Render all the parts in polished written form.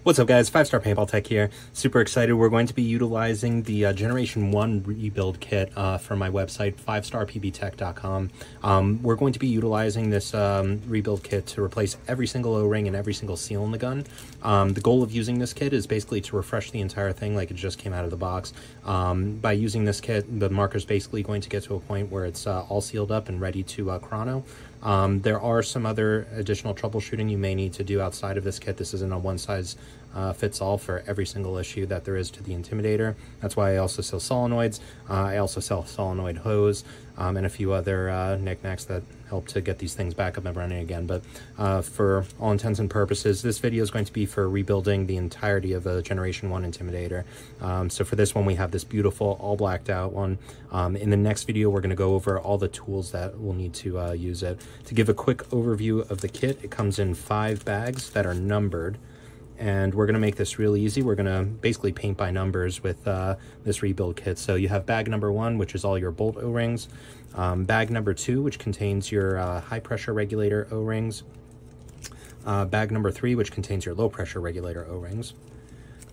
What's up guys, 5-Star Paintball Tech here. Super excited. We're going to be utilizing the Generation 1 rebuild kit from my website, 5starpbtech.com. We're going to be utilizing this rebuild kit to replace every single O-ring and every single seal in the gun. The goal of using this kit is basically to refresh the entire thing like it just came out of the box. By using this kit, the marker's basically going to get to a point where it's all sealed up and ready to chrono. There are some other additional troubleshooting you may need to do outside of this kit. This isn't a one-size fits all for every single issue that there is to the Intimidator. That's why I also sell solenoids. I also sell solenoid hose and a few other knickknacks that help to get these things back up and running again. But for all intents and purposes, this video is going to be for rebuilding the entirety of a Generation 1 Intimidator. So for this one, we have this beautiful all blacked out one. In the next video, we're going to go over all the tools that we'll need to use it. To give a quick overview of the kit, it comes in 5 bags that are numbered. And we're going to make this really easy. We're going to basically paint by numbers with this rebuild kit. So you have bag number 1, which is all your bolt O-rings. Bag number 2, which contains your high pressure regulator O-rings. Bag number 3, which contains your low pressure regulator O-rings.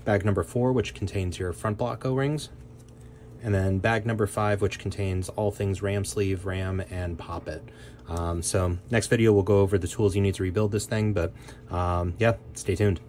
Bag number 4, which contains your front block O-rings. And then bag number 5, which contains all things ram sleeve, ram, and poppet. So next video, we'll go over the tools you need to rebuild this thing. But yeah, stay tuned.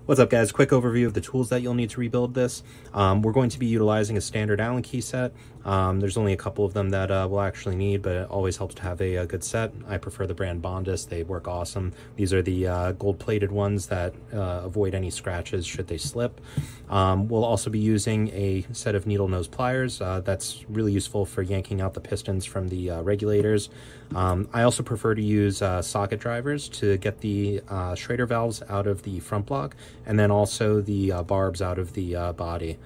What's up guys, quick overview of the tools that you'll need to rebuild this. We're going to be utilizing a standard Allen key set. There's only a couple of them that we'll actually need, but it always helps to have a good set. I prefer the brand Bondus, they work awesome. These are the gold plated ones that avoid any scratches should they slip. We'll also be using a set of needle nose pliers. That's really useful for yanking out the pistons from the regulators. I also prefer to use socket drivers to get the Schrader valves out of the front block, and then also the barbs out of the body.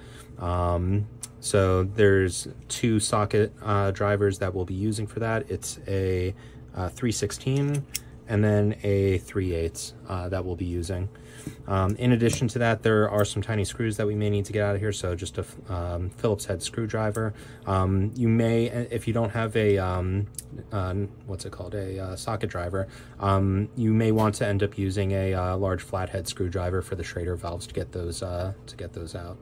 So there's 2 socket drivers that we'll be using for that. It's a 3/16 and then a 3/8 that we'll be using. In addition to that, there are some tiny screws that we may need to get out of here. So just a Phillips head screwdriver. You may, if you don't have a what's it called, a socket driver, you may want to end up using a large flathead screwdriver for the Schrader valves to get those out.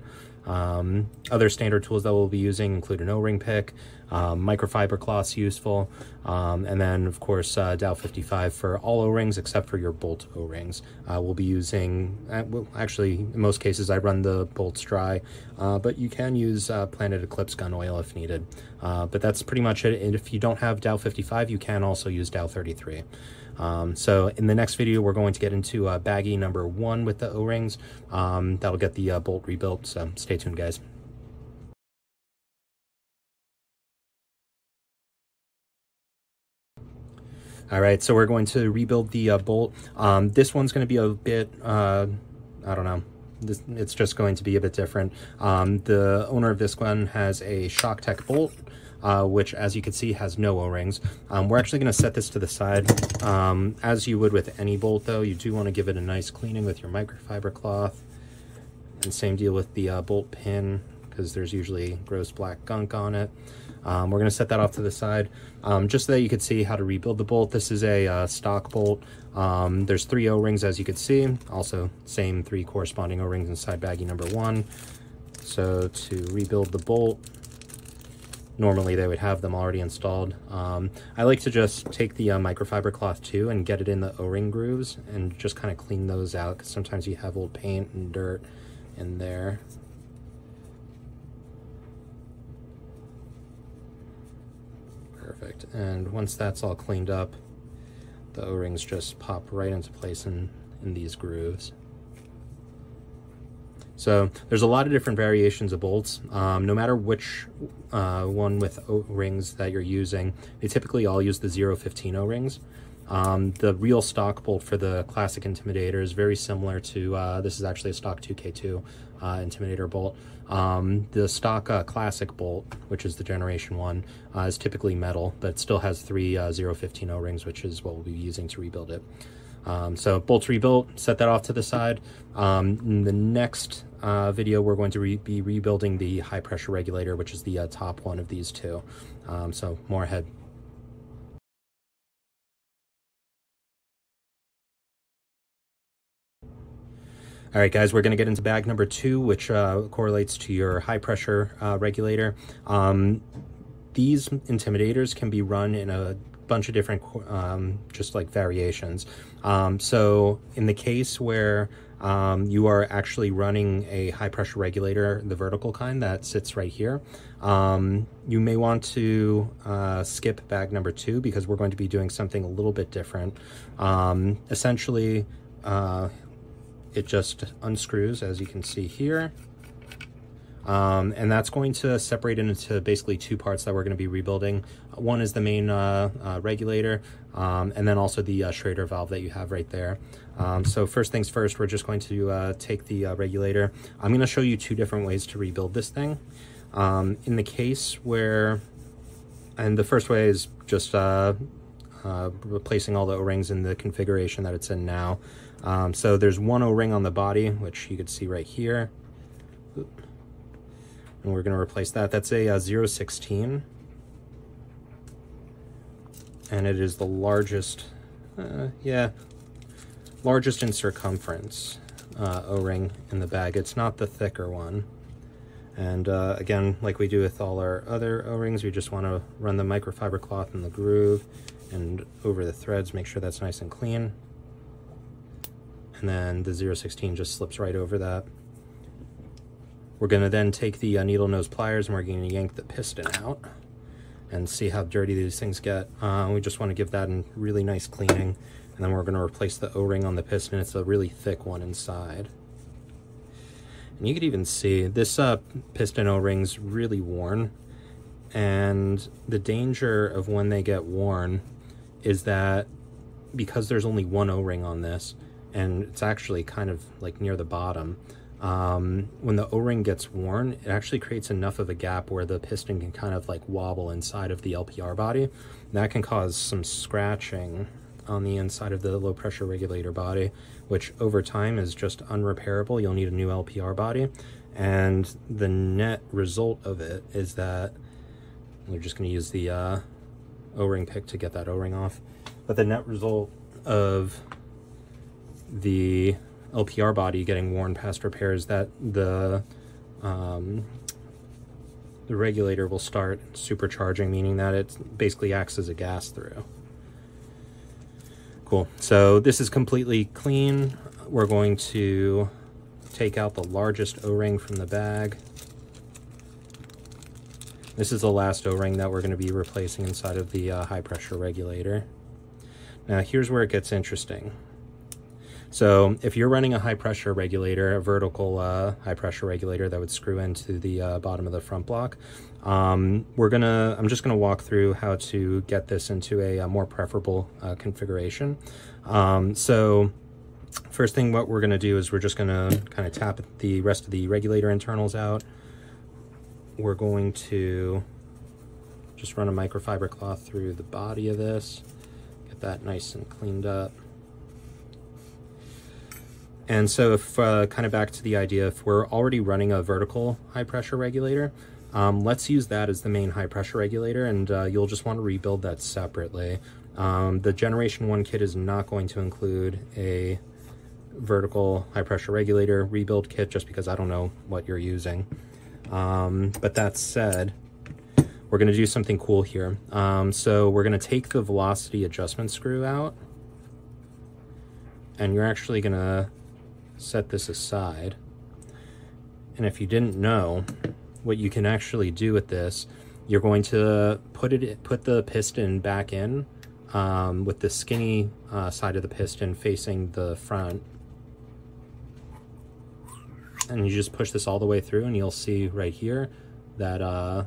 Other standard tools that we'll be using include an O-ring pick, microfiber cloths useful, and then of course Dow 55 for all O-rings except for your bolt O-rings. We'll be using, well, actually in most cases I run the bolts dry, but you can use Planet Eclipse gun oil if needed. But that's pretty much it. And if you don't have Dow 55, you can also use Dow 33. So in the next video, we're going to get into baggie number 1 with the O-rings. That'll get the bolt rebuilt, so stay tuned, guys. All right, so we're going to rebuild the bolt. This one's going to be a bit, I don't know, it's just going to be a bit different. The owner of this one has a Shock Tech bolt, which, as you can see, has no O-rings. We're actually going to set this to the side. As you would with any bolt, though, you do want to give it a nice cleaning with your microfiber cloth. And same deal with the bolt pin, because there's usually gross black gunk on it. We're going to set that off to the side, just so that you can see how to rebuild the bolt. This is a stock bolt. There's 3 O-rings, as you can see. Also, same 3 corresponding O-rings inside baggie number 1. So to rebuild the bolt, normally they would have them already installed. I like to just take the microfiber cloth too and get it in the O-ring grooves and just kind of clean those out, because sometimes you have old paint and dirt in there. Perfect. And once that's all cleaned up, the O-rings just pop right into place in these grooves. So there's a lot of different variations of bolts. No matter which one with O-rings that you're using, they typically all use the 015 O-rings. The real stock bolt for the classic Intimidator is very similar to, this is actually a stock 2K2 Intimidator bolt. The stock classic bolt, which is the Generation 1, is typically metal, but it still has 3 015 O-rings, which is what we'll be using to rebuild it. So bolts rebuilt, set that off to the side. In the next video, we're going to be rebuilding the high pressure regulator, which is the top one of these 2. So more ahead. All right, guys, we're going to get into bag number 2, which correlates to your high pressure regulator. These Intimidators can be run in a bunch of different just like variations. So in the case where you are actually running a high pressure regulator, the vertical kind that sits right here, you may want to skip bag number 2 because we're going to be doing something a little bit different. Essentially, it just unscrews, as you can see here. And that's going to separate it into basically 2 parts that we're going to be rebuilding. One is the main regulator, and then also the Schrader valve that you have right there. So first things first, we're just going to take the regulator. I'm going to show you 2 different ways to rebuild this thing. In the case where, and the first way is just replacing all the O-rings in the configuration that it's in now. So there's 1 O-ring on the body, which you could see right here. And we're going to replace that. That's a 0.16. And it is the largest, largest in circumference O-ring in the bag. It's not the thicker one. And again, like we do with all our other O-rings, we just want to run the microfiber cloth in the groove and over the threads, make sure that's nice and clean. And then the 0.16 just slips right over that. We're going to then take the needle nose pliers and we're going to yank the piston out and see how dirty these things get. We just want to give that a really nice cleaning, and then we're going to replace the O-ring on the piston. It's a really thick one inside. And you can even see this piston O-ring's really worn, and the danger of when they get worn is that because there's only 1 O-ring on this, and it's actually kind of like near the bottom, when the O-ring gets worn, it actually creates enough of a gap where the piston can kind of like wobble inside of the LPR body. And that can cause some scratching on the inside of the low pressure regulator body, which over time is just unrepairable. You'll need a new LPR body. And the net result of it is that we're just going to use the O-ring pick to get that O-ring off. But the net result of the LPR body getting worn past repair is that the regulator will start supercharging, meaning that it basically acts as a gas through. Cool. So this is completely clean. We're going to take out the largest O-ring from the bag. This is the last O-ring that we're going to be replacing inside of the high pressure regulator. Now here's where it gets interesting. So if you're running a high pressure regulator, a vertical high pressure regulator that would screw into the bottom of the front block, I'm just gonna walk through how to get this into a more preferable configuration. So first thing what we're gonna do is we're just gonna kind of tap the rest of the regulator internals out. We're going to just run a microfiber cloth through the body of this, get that nice and cleaned up. And so if kind of back to the idea, if we're already running a vertical high pressure regulator, let's use that as the main high pressure regulator, and you'll just want to rebuild that separately. The Generation 1 kit is not going to include a vertical high pressure regulator rebuild kit just because I don't know what you're using. But that said, we're going to do something cool here. So we're going to take the velocity adjustment screw out, and you're actually going to set this aside. And if you didn't know, what you can actually do with this, you're going to put the piston back in with the skinny side of the piston facing the front, and you just push this all the way through, and you'll see right here that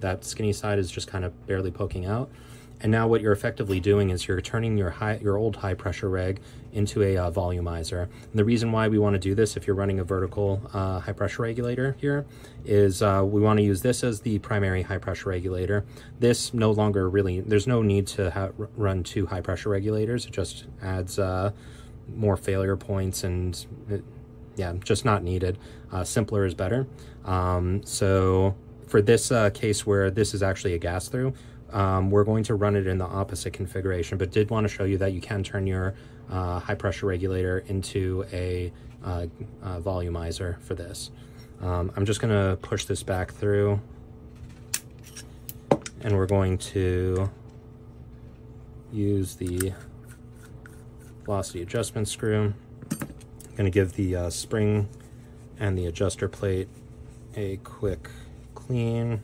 that skinny side is just kind of barely poking out. And now what you're effectively doing is you're turning your old high pressure reg into a volumizer. And the reason why we want to do this, if you're running a vertical high pressure regulator here, is we want to use this as the primary high pressure regulator. This no longer really, there's no need to run 2 high pressure regulators. It just adds more failure points, and yeah, just not needed. Simpler is better. So for this case where this is actually a gas through, we're going to run it in the opposite configuration, but did want to show you that you can turn your high pressure regulator into a volumizer for this. I'm just going to push this back through, and we're going to use the velocity adjustment screw. I'm going to give the spring and the adjuster plate a quick clean.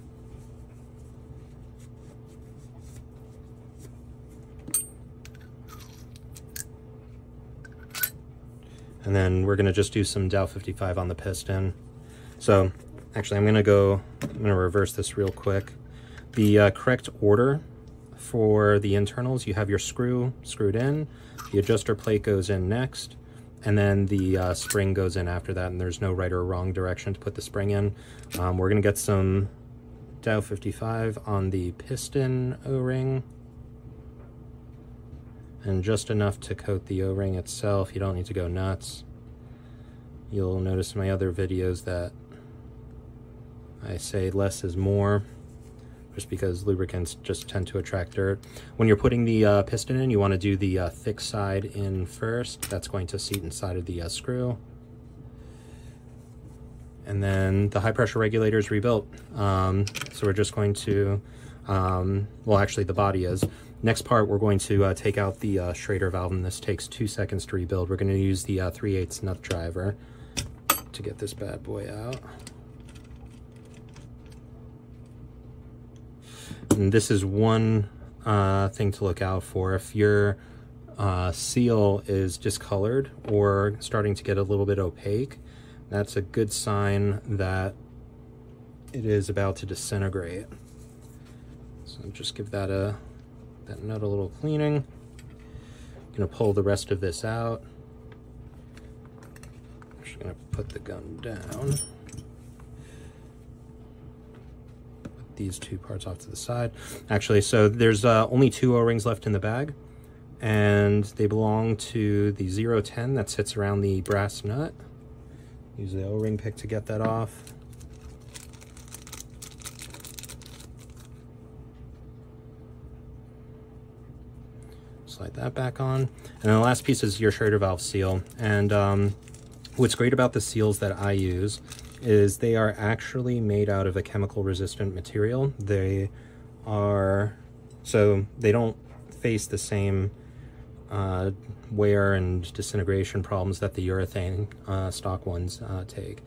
And then we're going to just do some Dow 55 on the piston. So actually I'm going to reverse this real quick. The correct order for the internals, you have your screw screwed in, the adjuster plate goes in next, and then the spring goes in after that, and there's no right or wrong direction to put the spring in. We're going to get some Dow 55 on the piston O-ring, and just enough to coat the O-ring itself. You don't need to go nuts. You'll notice in my other videos that I say less is more, just because lubricants just tend to attract dirt. When you're putting the piston in, you want to do the thick side in first. That's going to seat inside of the screw. And then the high pressure regulator is rebuilt. So we're just going to, well actually the body is. Next part, we're going to take out the Schrader valve, and this takes 2 seconds to rebuild. We're going to use the 3/8 nut driver to get this bad boy out. And this is one thing to look out for. If your seal is discolored or starting to get a little bit opaque, that's a good sign that it is about to disintegrate. So just give that nut a little cleaning. I'm going to pull the rest of this out. I'm just going to put the gun down. Put these two parts off to the side. Actually, so there's only 2 O-rings left in the bag, and they belong to the 010 that sits around the brass nut. Use the O-ring pick to get that off. Slide that back on. And then the last piece is your Schrader valve seal. And what's great about the seals that I use is they are actually made out of a chemical resistant material. They are, so they don't face the same wear and disintegration problems that the urethane stock ones take.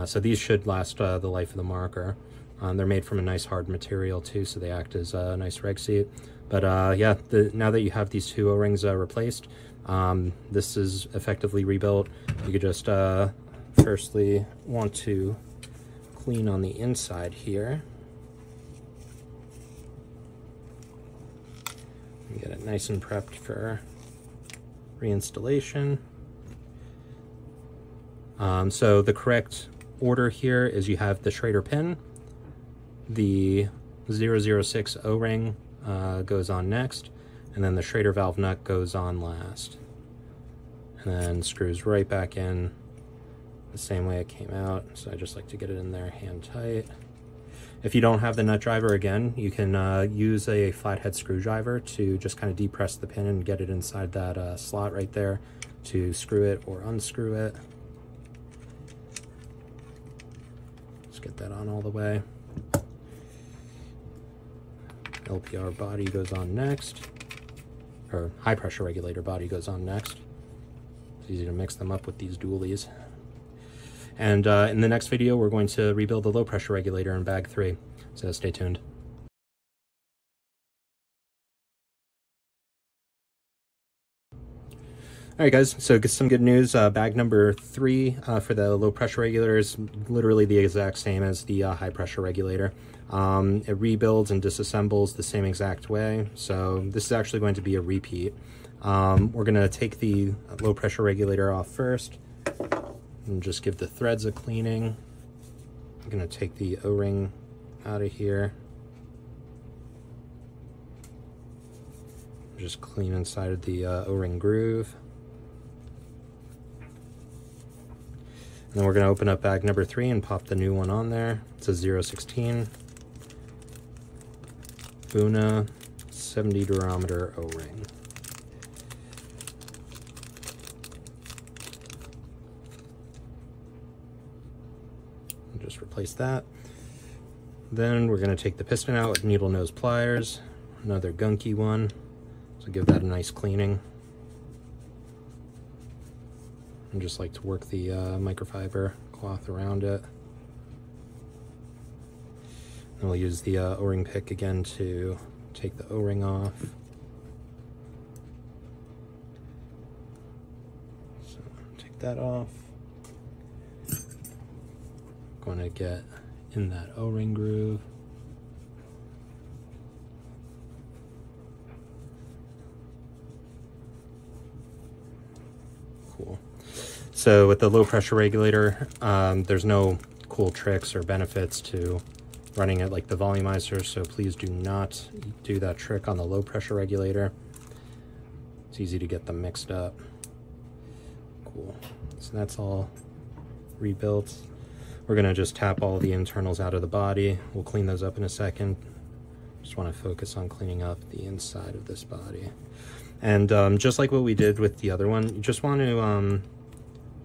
So these should last the life of the marker. They're made from a nice hard material too, so they act as a nice reg seat. But yeah, now that you have these 2 O-rings replaced, this is effectively rebuilt. You could just firstly want to clean on the inside here. And get it nice and prepped for reinstallation. So the correct order here is you have the Schrader pin, the 006 O-ring goes on next, and then the Schrader valve nut goes on last, and then screws right back in the same way it came out. So I just like to get it in there hand tight. If you don't have the nut driver, again, you can use a flathead screwdriver to just kind of depress the pin and get it inside that slot right there to screw it or unscrew it. Let's get that on all the way. LPR body goes on next, or high pressure regulator body goes on next. It's easy to mix them up with these dualies. And in the next video, we're going to rebuild the low pressure regulator in bag 3. So stay tuned. All right, guys, so some good news. Bag number 3 for the low pressure regulator is literally the exact same as the high pressure regulator. It rebuilds and disassembles the same exact way. So this is actually going to be a repeat. We're gonna take the low pressure regulator off first and just give the threads a cleaning. I'm gonna take the O-ring out of here. Just clean inside of the O-ring groove. And then we're gonna open up bag number 3 and pop the new one on there. It's a 016. Buna 70 durometer O-ring. Just replace that. Then we're going to take the piston out with needle nose pliers, another gunky one, so give that a nice cleaning. I just like to work the microfiber cloth around it. And we'll use the O-ring pick again to take the O-ring off. So take that off. Going to get in that O-ring groove. Cool. So with the low pressure regulator, there's no cool tricks or benefits to running it like the volumizer, so please do not do that trick on the low pressure regulator. It's easy to get them mixed up. Cool. So that's all rebuilt. We're gonna just tap all the internals out of the body. We'll clean those up in a second. Just wanna focus on cleaning up the inside of this body. And just like what we did with the other one, you just want to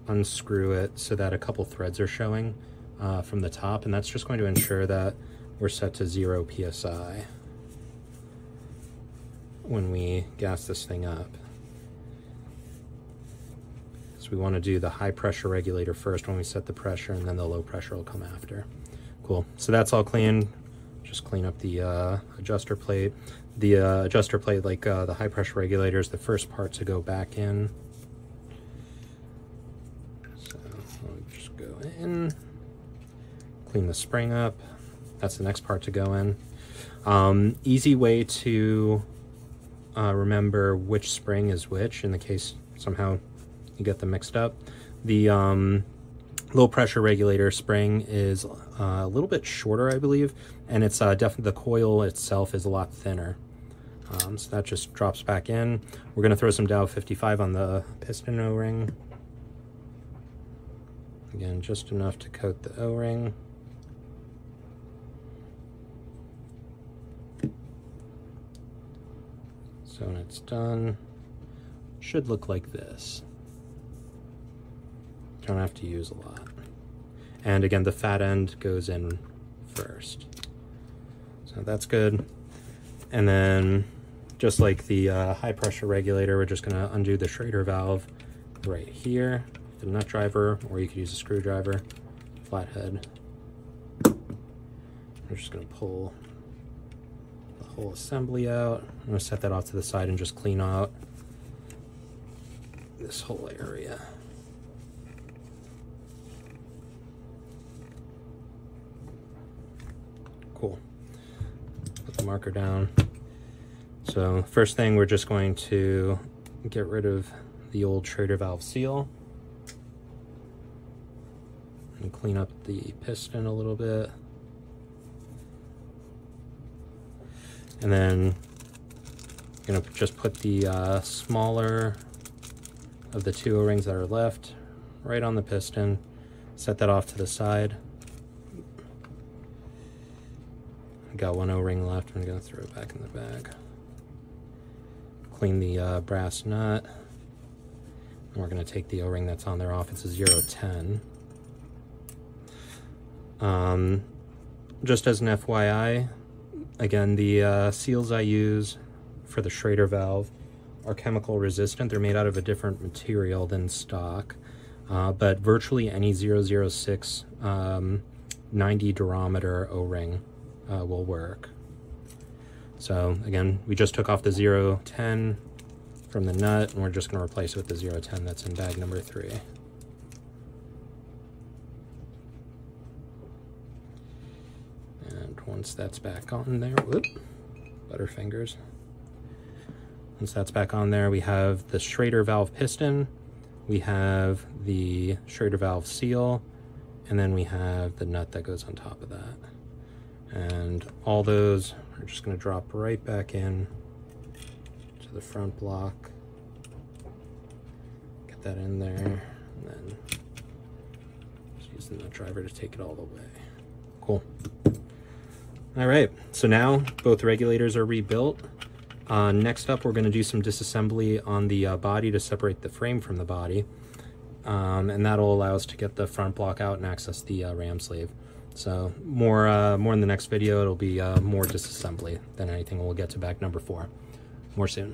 unscrew it so that a couple threads are showing from the top, and that's just going to ensure that we're set to 0 psi when we gas this thing up. So we want to do the high pressure regulator first when we set the pressure, and then the low pressure will come after. Cool. So that's all clean. Just clean up the adjuster plate. The adjuster plate, like the high pressure regulator, is the first part to go back in. So I'll just go in, clean the spring up. That's the next part to go in. Easy way to remember which spring is which in the case somehow you get them mixed up. The low pressure regulator spring is a little bit shorter, I believe, and it's definitely, the coil itself is a lot thinner. So that just drops back in. We're going to throw some Dow 55 on the piston O-ring. Again, just enough to coat the O-ring. So when it's done, it should look like this. Don't have to use a lot. And again, the fat end goes in first. So that's good. And then, just like the high pressure regulator, we're just gonna undo the Schrader valve right here, the nut driver, or you could use a screwdriver, flathead. We're just gonna pull the whole assembly out. I'm gonna set that off to the side and just clean out this whole area. Cool. Put the marker down. So first thing, we're just going to get rid of the old Schrader valve seal and clean up the piston a little bit. And then I'm gonna just put the smaller of the two O-rings that are left right on the piston, set that off to the side. I've got one O-ring left, I'm gonna throw it back in the bag. Clean the brass nut, and we're gonna take the O-ring that's on there off. It's a 010. Just as an FYI, again, the seals I use for the Schrader valve are chemical resistant. They're made out of a different material than stock, but virtually any 006 90 durometer O-ring will work. So again, we just took off the 010 from the nut, and we're just going to replace it with the 010 that's in bag number 3. And once that's back on there, whoop, butterfingers. Once that's back on there, we have the Schrader valve piston, we have the Schrader valve seal, and then we have the nut that goes on top of that. And all those are just going to drop right back in to the front block. Get that in there, and then just use the nut driver to take it all the way. Cool. All right, so now both regulators are rebuilt. Next up, we're going to do some disassembly on the body to separate the frame from the body. And that'll allow us to get the front block out and access the ram sleeve. So more in the next video. It'll be more disassembly than anything. We'll get to bag number 4 more soon.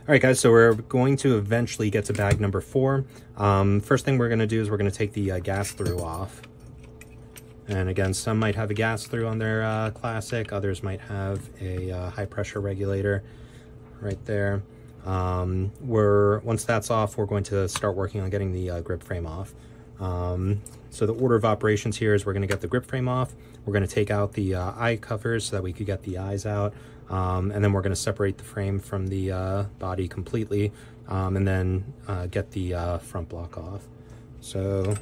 All right, guys, so we're going to eventually get to bag number 4. First thing we're going to do is we're going to take the gas through off. And again, some might have a gas through on their Classic, others might have a high pressure regulator right there. Once that's off, we're going to start working on getting the grip frame off. So the order of operations here is we're going to get the grip frame off, we're going to take out the eye covers so that we could get the eyes out, and then we're going to separate the frame from the body completely, and then get the front block off. So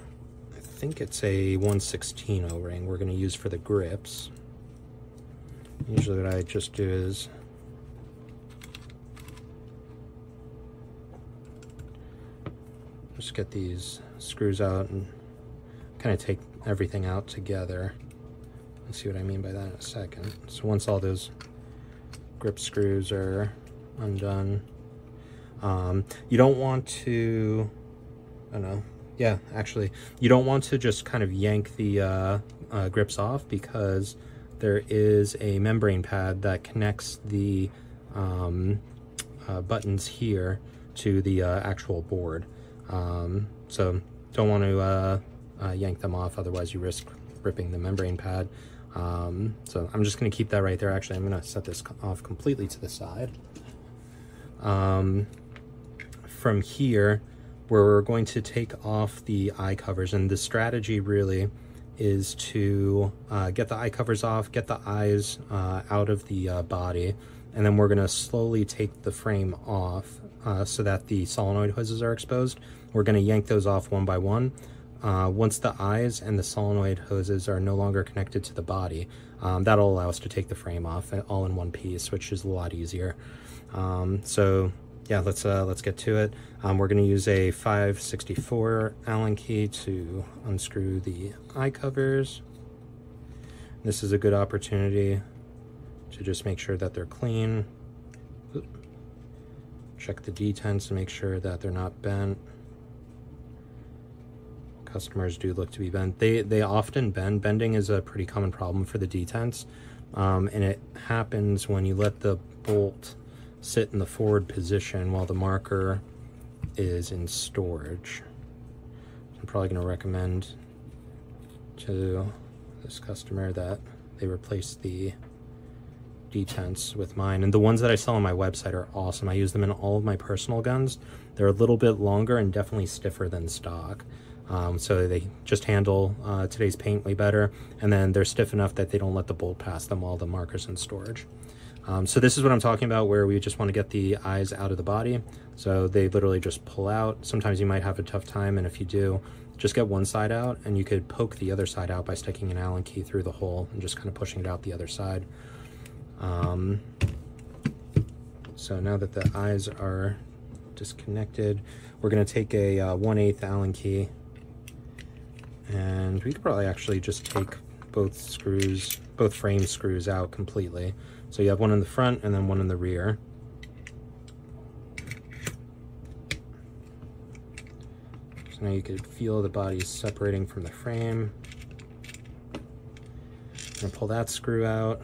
I think it's a 1/16 O-ring we're going to use for the grips. Usually what I just do is just get these screws out and kind of take everything out together. You'll see what I mean by that in a second. So once all those grip screws are undone, you don't want to, I don't know, yeah, actually, you don't want to just kind of yank the grips off, because there is a membrane pad that connects the buttons here to the actual board. So don't want to yank them off, otherwise you risk ripping the membrane pad. So I'm just going to keep that right there. Actually, I'm going to set this off completely to the side. From here, we're going to take off the eye covers, and the strategy really is to get the eye covers off, get the eyes out of the body, and then we're going to slowly take the frame off so that the solenoid hoses are exposed. We're going to yank those off one by one. Once the eyes and the solenoid hoses are no longer connected to the body, that'll allow us to take the frame off all in one piece, which is a lot easier. So yeah, let's get to it. We're going to use a 5/64 Allen key to unscrew the eye covers. This is a good opportunity to just make sure that they're clean. Check the detents to make sure that they're not bent. Customers do look to be bent. They often bend. Bending is a pretty common problem for the detents, and it happens when you let the bolt sit in the forward position while the marker is in storage. I'm probably going to recommend to this customer that they replace the detents with mine, and the ones that I sell on my website are awesome. I use them in all of my personal guns. They're a little bit longer and definitely stiffer than stock. So they just handle today's paint way better, and then they're stiff enough that they don't let the bolt pass them while the marker's in storage. So this is what I'm talking about, where we just want to get the eyes out of the body. So they literally just pull out. Sometimes you might have a tough time, and if you do, just get one side out, and you could poke the other side out by sticking an Allen key through the hole and just kind of pushing it out the other side. So now that the eyes are disconnected, we're going to take a 1/8 Allen key, and we could probably actually just take both frame screws out completely. So you have one in the front and then one in the rear. So now you could feel the body separating from the frame. I'm gonna pull that screw out,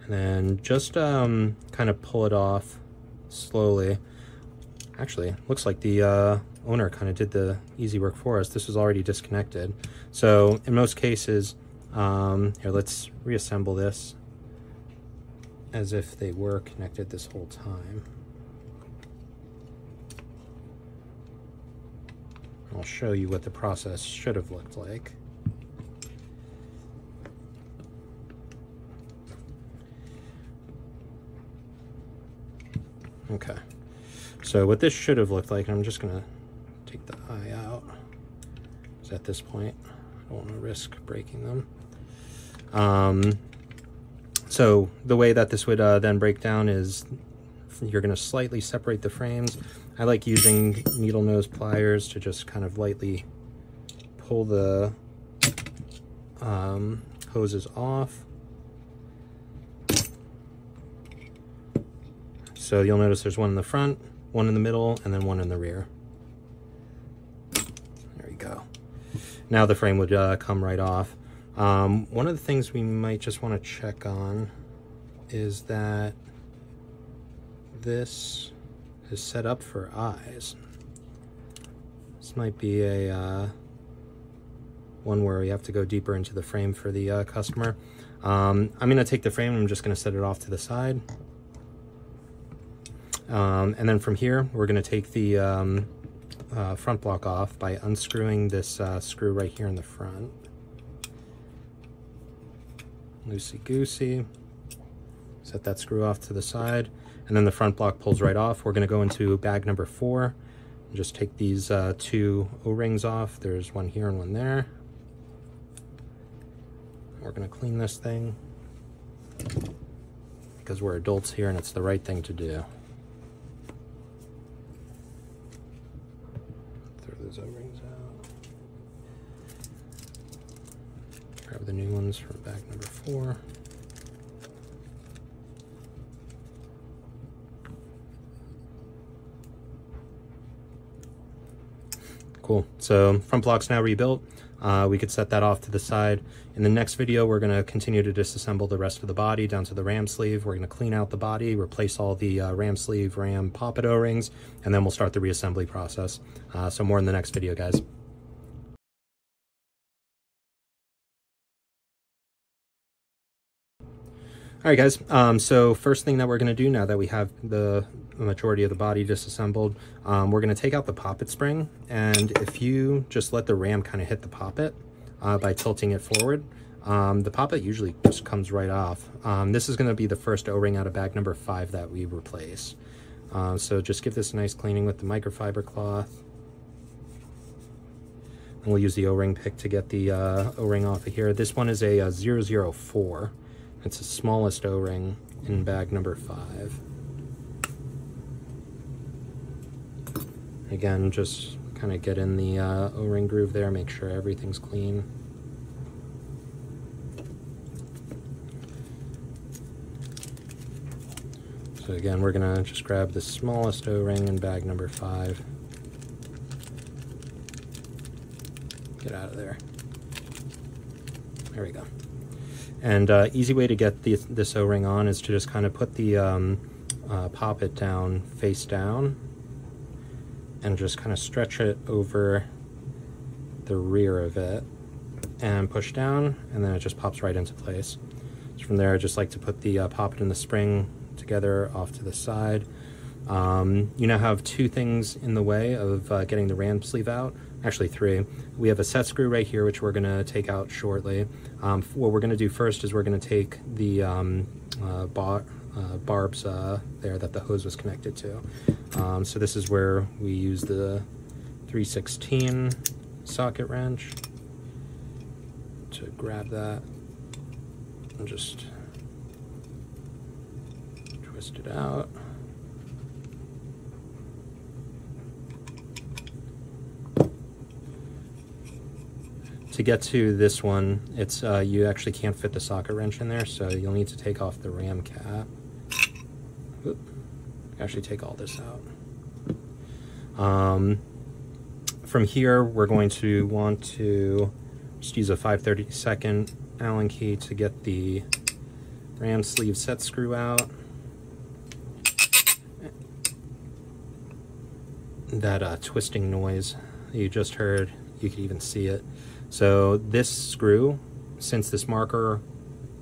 and then just kind of pull it off slowly. Actually, looks like the owner kind of did the easy work for us. This was already disconnected. So in most cases, here, let's reassemble this as if they were connected this whole time. I'll show you what the process should have looked like. Okay, so what this should have looked like, and I'm just gonna take the eye out, because at this point I don't want to risk breaking them. So the way that this would then break down is you're going to slightly separate the frames. I like using needle nose pliers to just kind of lightly pull the hoses off. So you'll notice there's one in the front, one in the middle, and then one in the rear. There you go. Now the frame would come right off. One of the things we might just want to check on is that this is set up for eyes. This might be a one where you have to go deeper into the frame for the customer. I'm going to take the frame and I'm just going to set it off to the side. And then from here, we're going to take the front block off by unscrewing this screw right here in the front. Loosey-goosey. Set that screw off to the side, and then the front block pulls right off. We're going to go into bag number 4 and just take these 2 O-rings off. There's one here and one there. We're going to clean this thing because we're adults here and it's the right thing to do. Throw those O-rings out. Grab the new ones from bag number 4. Cool. So front block's now rebuilt. We could set that off to the side. In the next video, we're going to continue to disassemble the rest of the body down to the ram sleeve. We're going to clean out the body, replace all the ram sleeve, ram poppet O-rings, and then we'll start the reassembly process. So more in the next video, guys. All right, guys, so first thing that we're going to do now that we have the majority of the body disassembled, we're going to take out the poppet spring, and if you just let the ram kind of hit the poppet by tilting it forward, the poppet usually just comes right off. This is going to be the first O-ring out of bag number 5 that we replace. So just give this a nice cleaning with the microfiber cloth. And we'll use the O-ring pick to get the O-ring off of here. This one is a 004. It's the smallest O-ring in bag number 5. Again, just kind of get in the O-ring groove there, make sure everything's clean. So again, we're gonna just grab the smallest O-ring in bag number 5. Get out of there. There we go. And easy way to get this O-ring on is to just kind of put the poppet down face down and just kind of stretch it over the rear of it and push down, and then it just pops right into place. So from there, I just like to put the poppet and the spring together off to the side. You now have 2 things in the way of getting the ram sleeve out. Actually 3. We have a set screw right here, which we're going to take out shortly. What we're going to do first is we're going to take the barbs there that the hose was connected to. So this is where we use the 3/16 socket wrench to grab that and just twist it out. To get to this one, it's you actually can't fit the socket wrench in there, so you'll need to take off the ram cap. Oop. Actually take all this out. From here, we're going to want to just use a 5/32 Allen key to get the ram sleeve set screw out. That twisting noise you just heard, you could even see it. So this screw, since this marker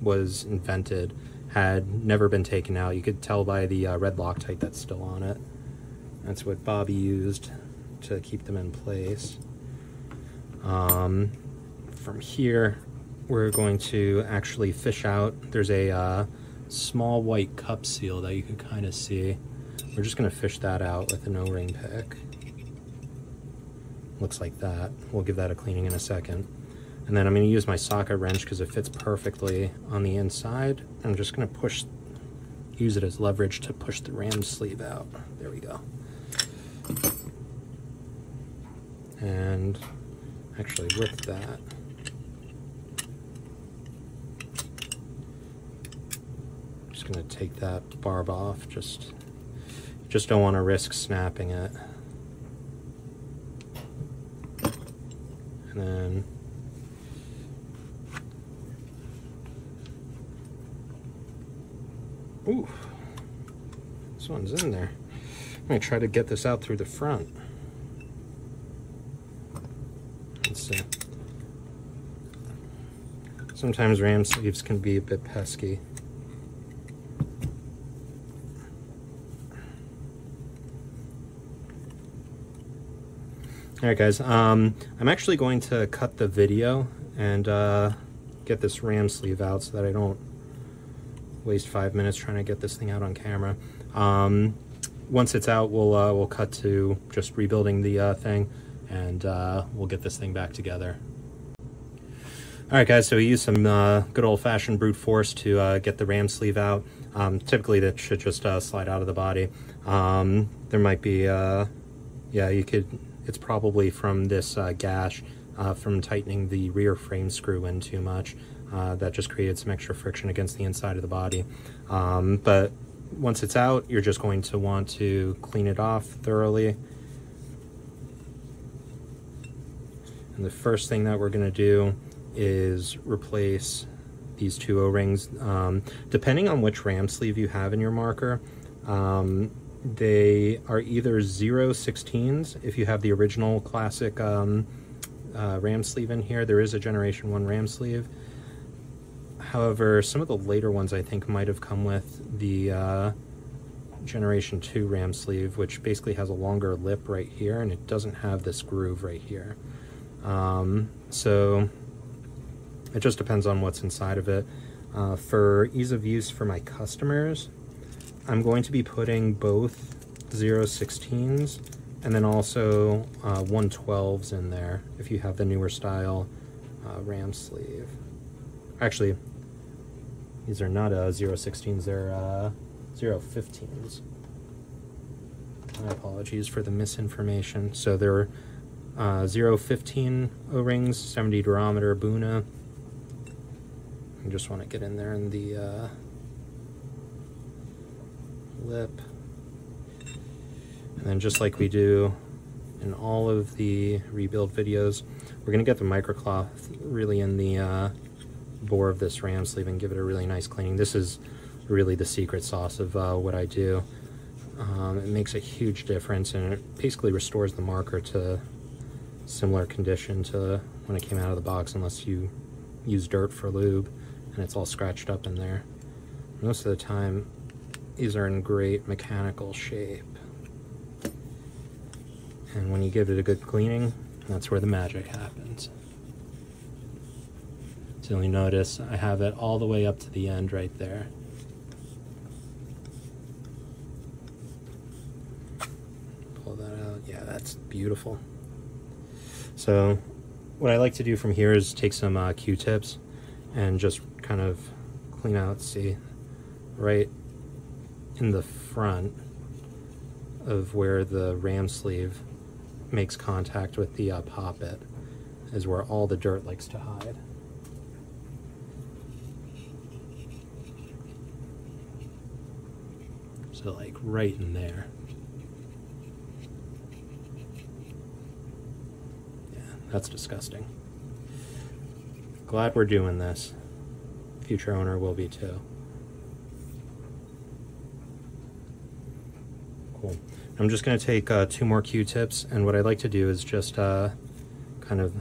was invented, had never been taken out. You could tell by the red Loctite that's still on it. That's what Bobby used to keep them in place. From here, we're going to actually fish out. There's a small white cup seal that you can kind of see. We're just going to fish that out with an O-ring pick. Looks like that. We'll give that a cleaning in a second. And then I'm going to use my socket wrench because it fits perfectly on the inside. I'm just going to use it as leverage to push the ram sleeve out. There we go. And actually with that, I'm just going to take that barb off. Just don't want to risk snapping it. And then ooh, this one's in there. I'm going to try to get this out through the front. Let's see. Sometimes ram sleeves can be a bit pesky. Alright guys, I'm actually going to cut the video and get this ram sleeve out so that I don't waste 5 minutes trying to get this thing out on camera. Once it's out, we'll cut to just rebuilding the thing, and we'll get this thing back together. Alright guys, so we used some good old-fashioned brute force to get the ram sleeve out. Typically that should just slide out of the body. There might be, yeah, you could, it's probably from this gash from tightening the rear frame screw in too much. That just created some extra friction against the inside of the body. But once it's out, you're just going to want to clean it off thoroughly. And the first thing that we're going to do is replace these two O-rings. Depending on which ram sleeve you have in your marker, they are either 0.16s if you have the original classic ram sleeve in here. There is a Generation 1 ram sleeve. However, some of the later ones I think might have come with the Generation 2 ram sleeve, which basically has a longer lip right here, and it doesn't have this groove right here. So it just depends on what's inside of it. For ease of use for my customers, I'm going to be putting both 0.16s and then also 112s in there if you have the newer style ram sleeve. Actually, these are not 0.16s, they're 0.15s. My apologies for the misinformation. So they're 0.15 O-rings, 70 durometer Buna. I just want to get in there in the lip. And then just like we do in all of the rebuild videos, we're going to get the microcloth really in the bore of this ram sleeve and give it a really nice cleaning. This is really the secret sauce of what I do. It makes a huge difference, and it basically restores the marker to similar condition to when it came out of the box, unless you use dirt for lube and it's all scratched up in there. Most of the time these are in great mechanical shape, and when you give it a good cleaning, that's where the magic happens. So you'll notice I have it all the way up to the end right there. Pull that out. Yeah, that's beautiful. So what I like to do from here is take some Q-tips and just kind of clean out, see, right in the front of where the ram sleeve makes contact with the poppet is where all the dirt likes to hide. So like right in there. Yeah, that's disgusting. Glad we're doing this. Future owner will be too. Cool. I'm just going to take 2 more Q-tips, and what I'd like to do is just kind of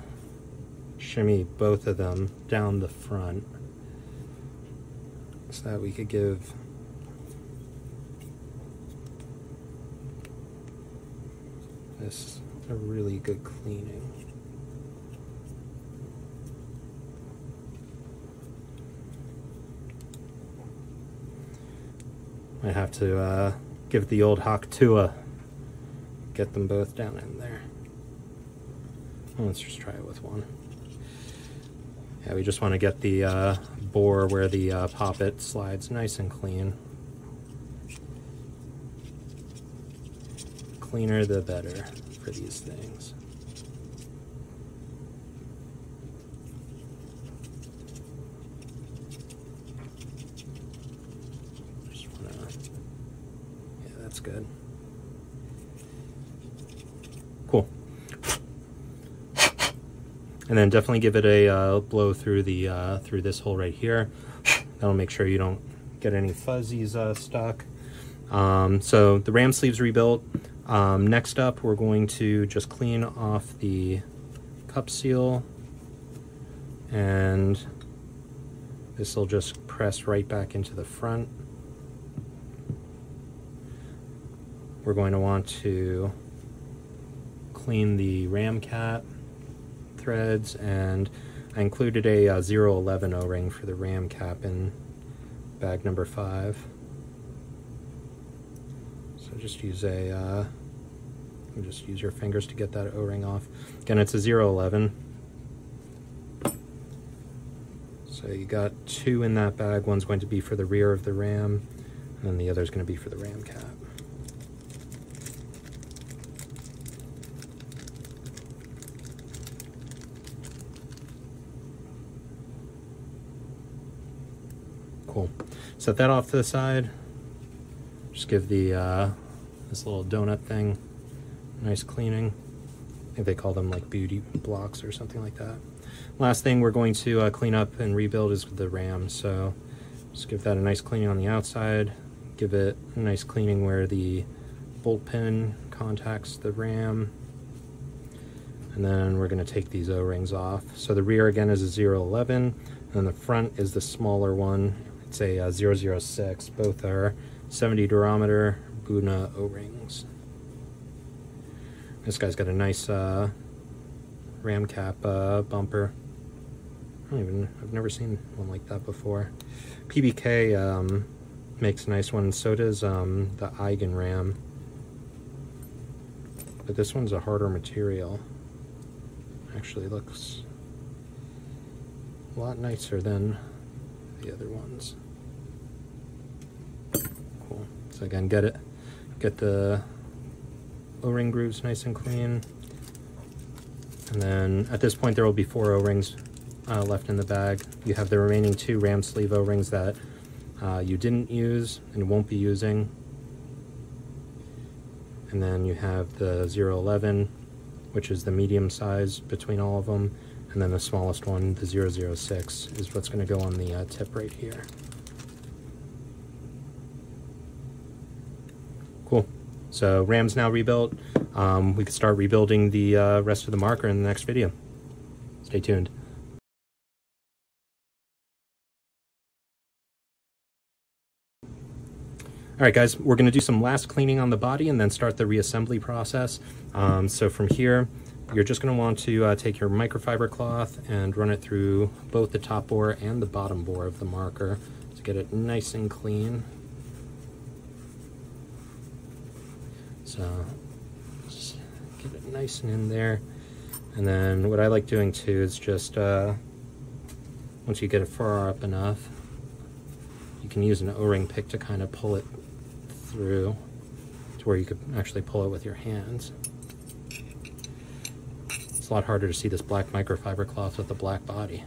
shimmy both of them down the front so that we could give this a really good cleaning. Might have to give the old Hawk Tua, get them both down in there. Well, let's just try it with one. Yeah, we just want to get the bore where the poppet slides nice and clean. Cleaner the better for these things. That's good. Cool. And then definitely give it a blow through the through this hole right here. That'll make sure you don't get any fuzzies stuck. So the ram sleeve's rebuilt. Next up, we're going to just clean off the cup seal, and this will just press right back into the front. We're going to want to clean the ram cap threads, and I included a 011 O-ring for the ram cap in bag number 5. So just use just use your fingers to get that O-ring off. Again, it's a 011. So you got 2 in that bag. One's going to be for the rear of the ram, and then the other is going to be for the ram cap. Cool. Set that off to the side. Just give the this little donut thing a nice cleaning. I think they call them like beauty blocks or something like that. Last thing we're going to clean up and rebuild is the ram. So just give that a nice cleaning on the outside. Give it a nice cleaning where the bolt pin contacts the ram. And then we're going to take these O-rings off. So the rear again is a 011, and the front is the smaller one. It's a 006. Both are 70 durometer Buna O-rings. This guy's got a nice ram cap bumper. I've never seen one like that before. PBK makes nice ones. So does the Eigen ram. But this one's a harder material. Actually looks a lot nicer than the other ones. Cool. So again, get the O-ring grooves nice and clean. And then at this point there will be 4 O-rings left in the bag. You have the remaining 2 ram sleeve O-rings that you didn't use and won't be using. And then you have the 011, which is the medium size between all of them. And then the smallest one, the 006, is what's going to go on the tip right here. Cool. So ram's now rebuilt. We can start rebuilding the rest of the marker in the next video. Stay tuned. All right, guys, we're going to do some last cleaning on the body and then start the reassembly process. So from here, you're just going to want to take your microfiber cloth and run it through both the top bore and the bottom bore of the marker to get it nice and clean. So just get it nice and in there. And then what I like doing too is just, once you get it far up enough, you can use an O-ring pick to kind of pull it through to where you could actually pull it with your hands. It's a lot harder to see this black microfiber cloth with a black body.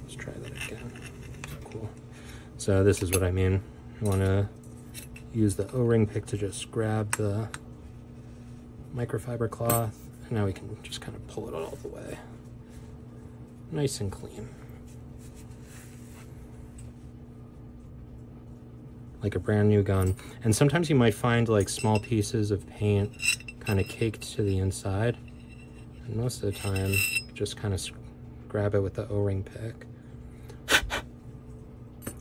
Let's try that again. Cool. So this is what I mean. You want to use the O-ring pick to just grab the microfiber cloth, and now we can just kind of pull it all the way. Nice and clean. Like a brand new gun. And sometimes you might find like small pieces of paint kind of caked to the inside. And most of the time, just kind of grab it with the O-ring pick.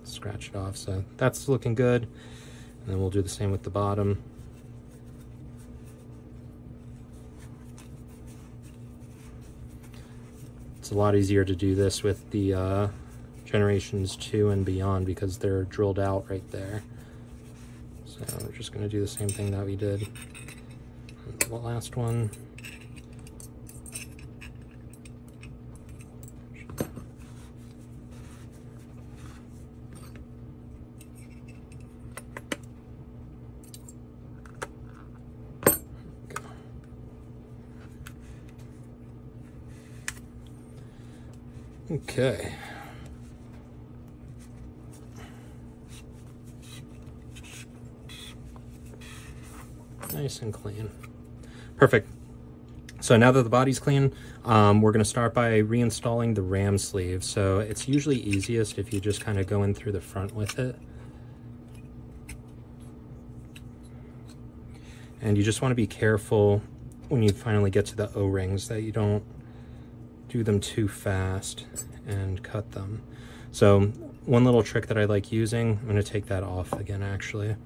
Scratch it off. So that's looking good. And then we'll do the same with the bottom. It's a lot easier to do this with the generations 2 and beyond because they're drilled out right there. So we're just going to do the same thing that we did on the last one. Okay. nice and clean. Perfect. So now that the body's clean, we're going to start by reinstalling the ram sleeve. So it's usually easiest if you just kind of go in through the front with it. And you just want to be careful when you finally get to the O-rings that you don't do them too fast and cut them. So one little trick that I like using, I'm going to take that off again actually,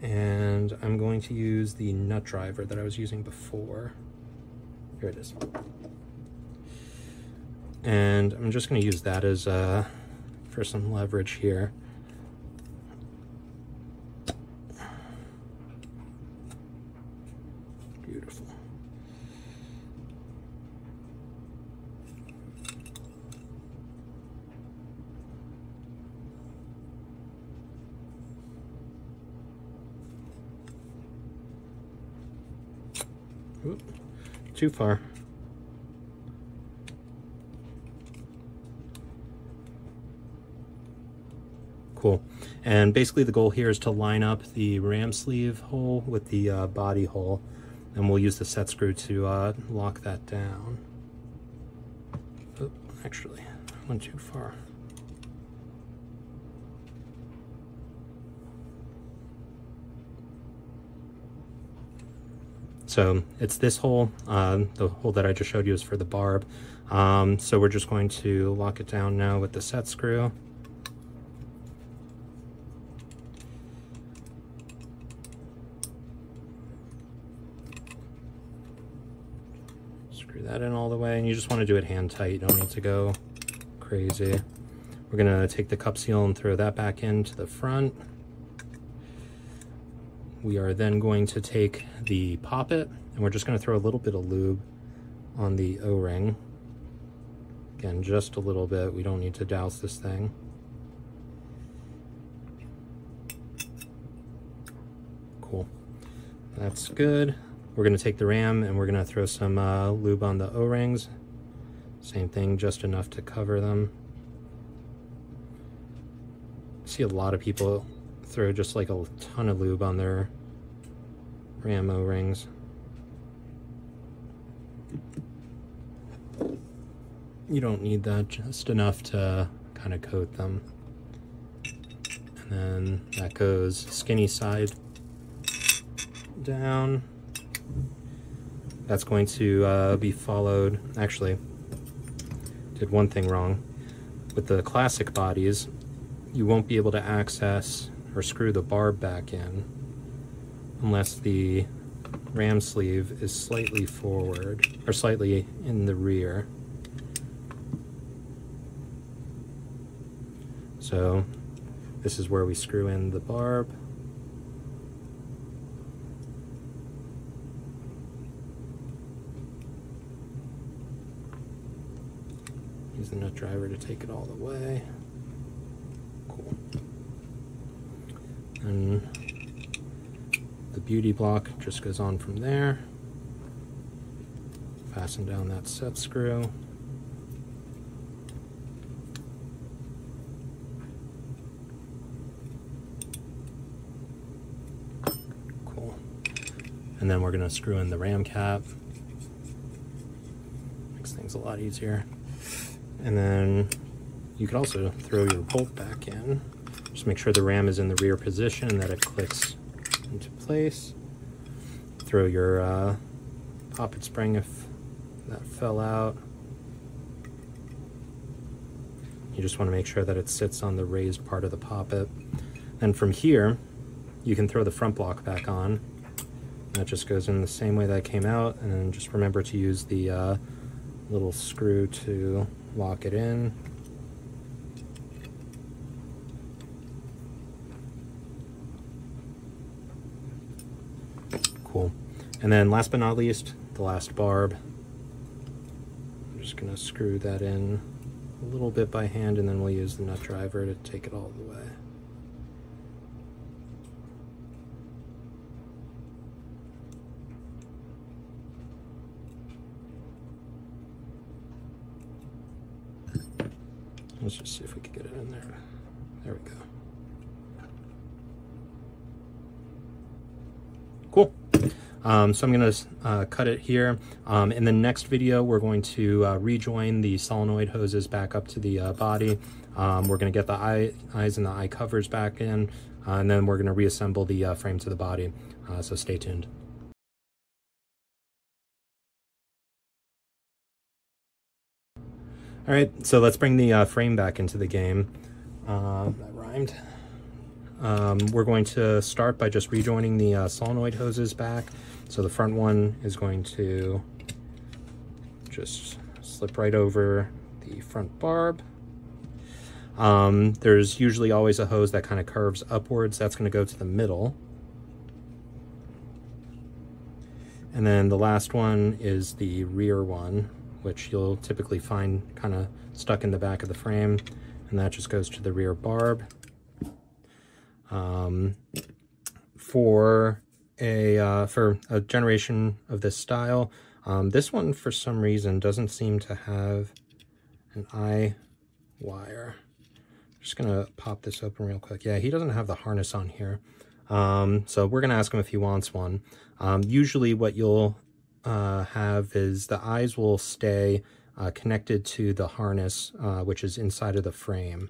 and I'm going to use the nut driver that I was using before. Here it is. And I'm just going to use that as for some leverage here. Beautiful. Oop, too far. Cool. And basically the goal here is to line up the ram sleeve hole with the body hole, and we'll use the set screw to lock that down. Oh, actually, I went too far. So it's this hole, the hole that I just showed you is for the barb. So we're just going to lock it down now with the set screw. Screw that in all the way, and you just want to do it hand tight. You don't need to go crazy. We're gonna take the cup seal and throw that back into the front. We are then going to take the poppet, and we're just going to throw a little bit of lube on the O-ring. Again, just a little bit. We don't need to douse this thing. Cool. That's good. We're going to take the ram and we're going to throw some lube on the O-rings. Same thing, just enough to cover them. I see a lot of people throw just like a ton of lube on their ram O-rings. You don't need that, just enough to kind of coat them. And then that goes skinny side down. That's going to be followed, actually, did one thing wrong. With the classic bodies, you won't be able to access or screw the barb back in unless the ram sleeve is slightly forward or slightly in the rear. So this is where we screw in the barb. Use the nut driver to take it all the way. Cool. And the beauty block just goes on from there. Fasten down that set screw. Cool. And then we're going to screw in the ram cap. Makes things a lot easier. And then you could also throw your bolt back in. Just make sure the ram is in the rear position and that it clicks into place. Throw your poppet spring if that fell out. You just want to make sure that it sits on the raised part of the poppet. And from here, you can throw the front block back on. That just goes in the same way that it came out, and then just remember to use the little screw to lock it in. Cool. And then last but not least, the last barb. I'm just going to screw that in a little bit by hand, and then we'll use the nut driver to take it all the way. Let's just see if we can get it in there. There we go. Cool. So I'm going to cut it here. In the next video, we're going to rejoin the solenoid hoses back up to the body. We're going to get the eyes and the eye covers back in, and then we're going to reassemble the frame to the body. So stay tuned. All right, so let's bring the frame back into the game. That rhymed. We're going to start by just rejoining the solenoid hoses back. So the front one is going to just slip right over the front barb. There's usually always a hose that kind of curves upwards. That's going to go to the middle. And then the last one is the rear one, which you'll typically find kind of stuck in the back of the frame, and that just goes to the rear barb. For a generation of this style, this one for some reason doesn't seem to have an eye wire. Just gonna pop this open real quick. Yeah, he doesn't have the harness on here. So we're gonna ask him if he wants one. Usually what you'll have is the eyes will stay connected to the harness, which is inside of the frame.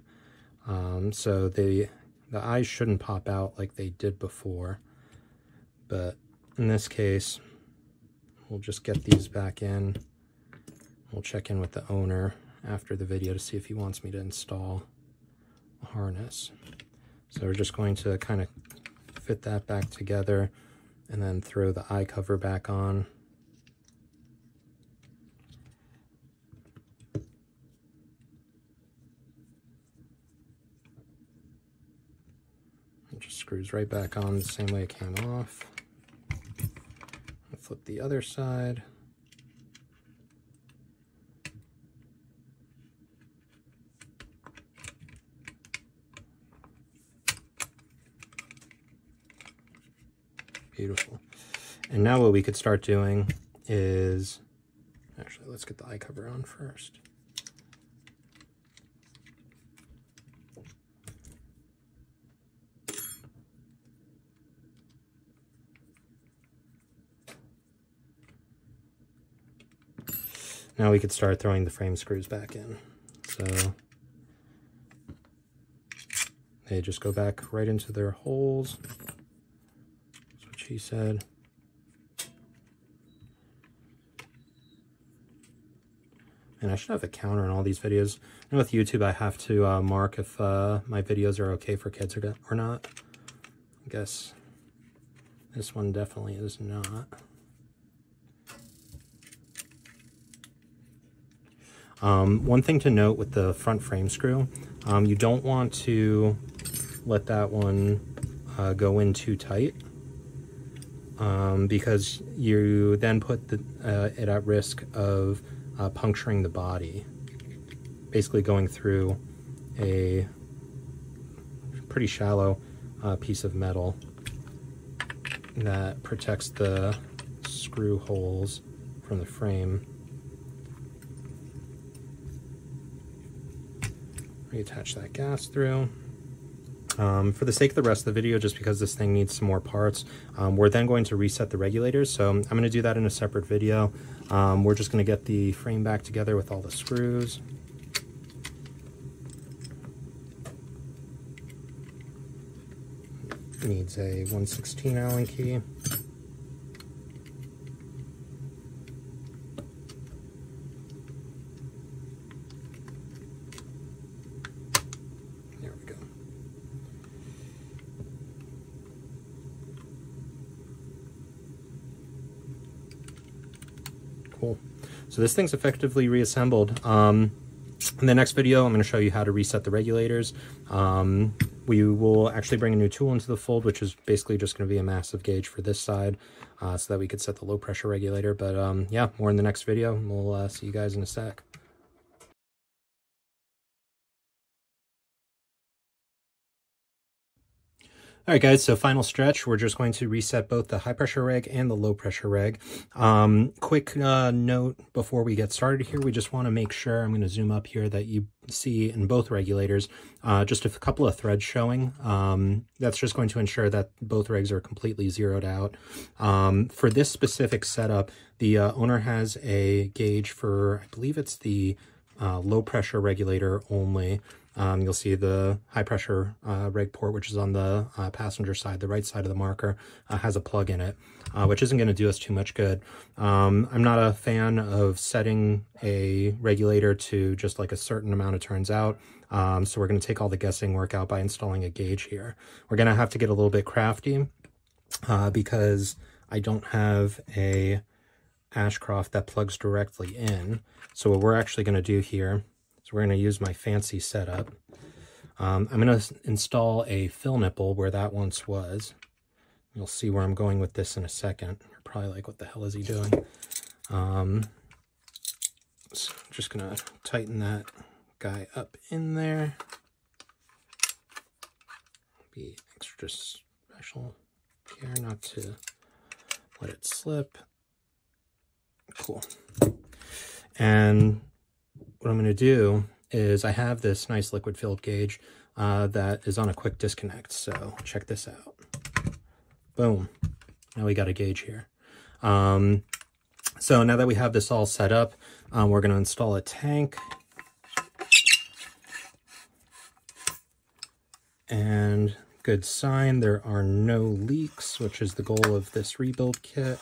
So the eyes shouldn't pop out like they did before. But in this case, we'll just get these back in. We'll check in with the owner after the video to see if he wants me to install a harness. So we're just going to kind of fit that back together and then throw the eye cover back on. It just screws right back on the same way it came off. I'll flip the other side. Beautiful. And now what we could start doing is, actually, let's get the eye cover on first. Now we could start throwing the frame screws back in. So they just go back right into their holes. That's what she said. And I should have a counter in all these videos. I know with YouTube I have to mark if my videos are okay for kids or not. I guess this one definitely is not. One thing to note with the front frame screw, you don't want to let that one go in too tight, because you then put it at risk of puncturing the body, basically going through a pretty shallow piece of metal that protects the screw holes from the frame. Reattach that gas through. For the sake of the rest of the video, just because this thing needs some more parts, we're then going to reset the regulators. So I'm going to do that in a separate video. We're just going to get the frame back together with all the screws. Needs a 1/16 Allen key. There we go. Cool. So this thing's effectively reassembled. In the next video, I'm going to show you how to reset the regulators. We will actually bring a new tool into the fold, which is basically just going to be a massive gauge for this side, so that we could set the low pressure regulator. But yeah, more in the next video. We'll see you guys in a sec. All right, guys, so final stretch. We're just going to reset both the high pressure reg and the low pressure reg. Quick note before we get started here, we just want to make sure, I'm going to zoom up here, that you see in both regulators just a couple of threads showing. That's just going to ensure that both regs are completely zeroed out. For this specific setup, the owner has a gauge for, I believe it's the low pressure regulator only. You'll see the high pressure reg port, which is on the passenger side, the right side of the marker, has a plug in it, which isn't going to do us too much good. I'm not a fan of setting a regulator to just like a certain amount of turns out. So we're going to take all the guessing work out by installing a gauge here. We're going to have to get a little bit crafty because I don't have a Ashcroft that plugs directly in. So what we're actually going to do here, we're going to use my fancy setup. I'm going to install a fill nipple where that once was. You'll see where I'm going with this in a second. You're probably like, what the hell is he doing? So I'm just going to tighten that guy up in there. Be extra special care not to let it slip. Cool. And what I'm going to do is I have this nice liquid filled gauge that is on a quick disconnect. So check this out. Boom. Now we got a gauge here. So now that we have this all set up, we're going to install a tank. And good sign, there are no leaks, which is the goal of this rebuild kit.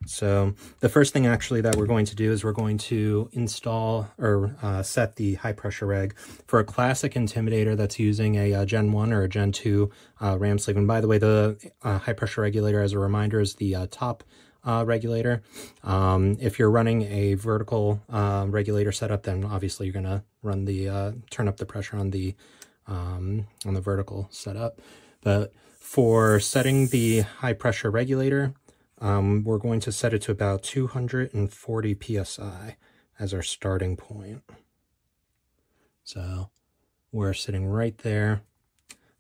So the first thing actually that we're going to do is we're going to install or set the high pressure reg for a classic Intimidator that's using a Gen 1 or a Gen 2 ram sleeve. And by the way, the high pressure regulator, as a reminder, is the top regulator. If you're running a vertical regulator setup, then obviously you're going to run the turn up the pressure on the vertical setup. But for setting the high pressure regulator, we're going to set it to about 240 psi as our starting point. So we're sitting right there.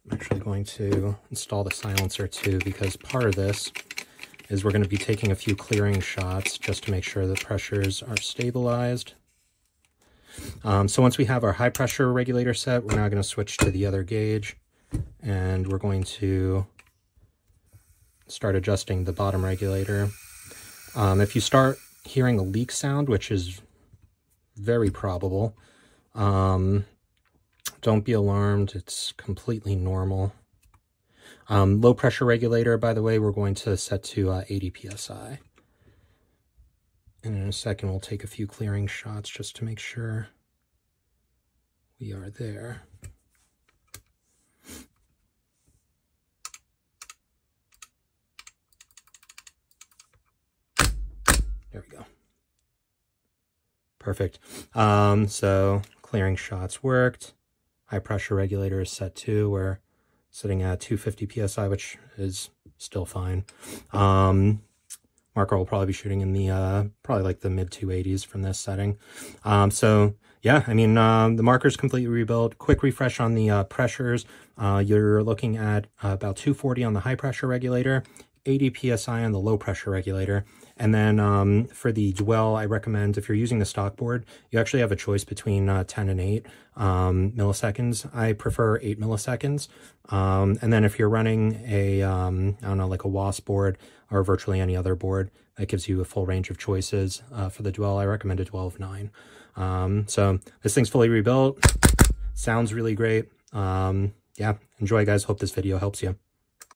I'm actually going to install the silencer too, because part of this is we're going to be taking a few clearing shots just to make sure the pressures are stabilized. So once we have our high pressure regulator set, we're now going to switch to the other gauge, and we're going to start adjusting the bottom regulator. If you start hearing a leak sound, which is very probable, don't be alarmed. It's completely normal. Low pressure regulator, by the way, we're going to set to 80 psi. And in a second, we'll take a few clearing shots just to make sure we are there. There we go. Perfect. So clearing shots worked. High pressure regulator is set to. We're sitting at 250 psi, which is still fine. Marker will probably be shooting in the probably like the mid 280s from this setting. So yeah, I mean, the marker's completely rebuilt. Quick refresh on the pressures. You're looking at about 240 on the high pressure regulator, 80 psi on the low pressure regulator. And then for the dwell, I recommend, if you're using the stock board, you actually have a choice between 10 and 8 milliseconds. I prefer 8 milliseconds. And then if you're running a, I don't know, like a WASP board or virtually any other board, that gives you a full range of choices. For the dwell, I recommend a 12/9. So this thing's fully rebuilt. Sounds really great. Yeah, enjoy, guys. Hope this video helps you.